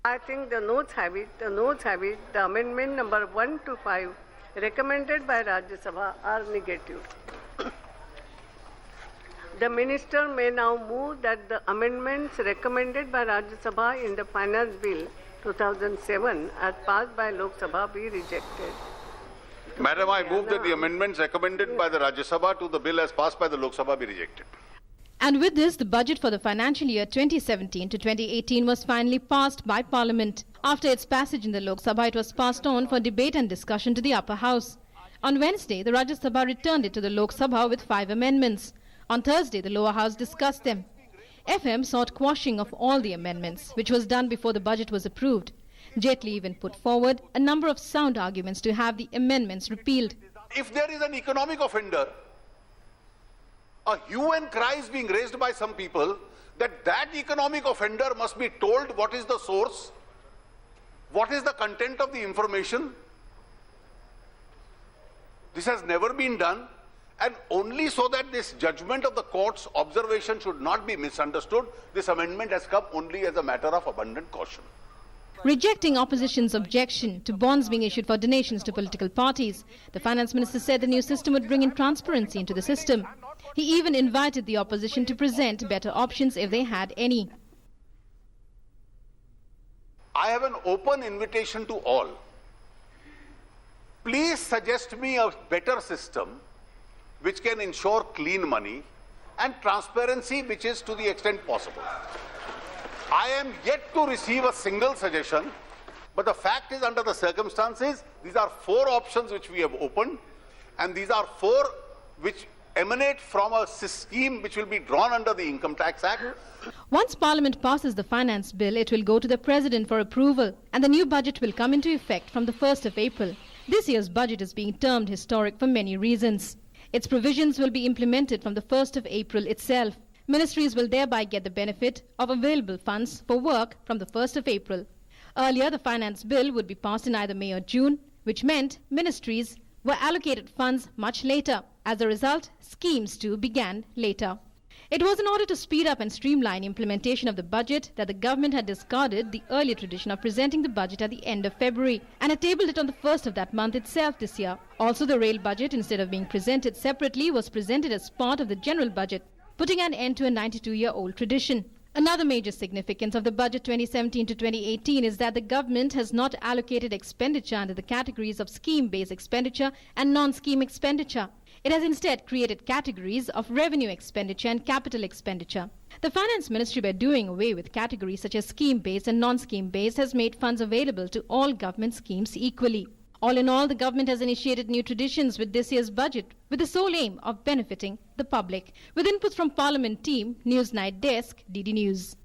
I think the notes have it. The amendment number 1 to 5 recommended by Rajya Sabha are negative. The minister may now move that the amendments recommended by Rajya Sabha in the Finance Bill 2007 as passed by Lok Sabha be rejected. Madam, I move that the amendments recommended by the Rajya Sabha to the bill as passed by the Lok Sabha be rejected. And with this, the budget for the financial year 2017 to 2018 was finally passed by Parliament. After its passage in the Lok Sabha, it was passed on for debate and discussion to the upper house. On Wednesday, the Rajya Sabha returned it to the Lok Sabha with 5 amendments. On Thursday, the lower house discussed them. FM sought quashing of all the amendments, which was done before the budget was approved. Jaitley even put forward a number of sound arguments to have the amendments repealed. If there is an economic offender, a hue and cry is being raised by some people that economic offender must be told what is the source, what is the content of the information. This has never been done, and only so that this judgment of the court's observation should not be misunderstood, this amendment has come only as a matter of abundant caution. Rejecting opposition's objection to bonds being issued for donations to political parties, the finance minister said the new system would bring in transparency into the system. He even invited the opposition to present better options if they had any. I have an open invitation to all. Please suggest me a better system which can ensure clean money and transparency which is to the extent possible. I am yet to receive a single suggestion, but the fact is, under the circumstances, these are 4 options which we have opened, and these are 4 which emanate from a scheme which will be drawn under the Income Tax Act. Once Parliament passes the finance bill, it will go to the President for approval, and the new budget will come into effect from the 1st of April. This year's budget is being termed historic for many reasons. Its provisions will be implemented from the 1st of April itself. Ministries will thereby get the benefit of available funds for work from the 1st of April. Earlier, the finance bill would be passed in either May or June, which meant ministries were allocated funds much later. As a result, schemes too began later. It was in order to speed up and streamline implementation of the budget that the government had discarded the earlier tradition of presenting the budget at the end of February and had tabled it on the 1st of that month itself this year. Also, the rail budget, instead of being presented separately, was presented as part of the general budget, putting an end to a 92-year-old tradition. Another major significance of the budget 2017 to 2018 is that the government has not allocated expenditure under the categories of scheme-based expenditure and non-scheme expenditure. It has instead created categories of revenue expenditure and capital expenditure. The Finance Ministry, by doing away with categories such as scheme-based and non-scheme-based, has made funds available to all government schemes equally. All in all, the government has initiated new traditions with this year's budget with the sole aim of benefiting the public. With inputs from Parliament team, Newsnight Desk, DD News.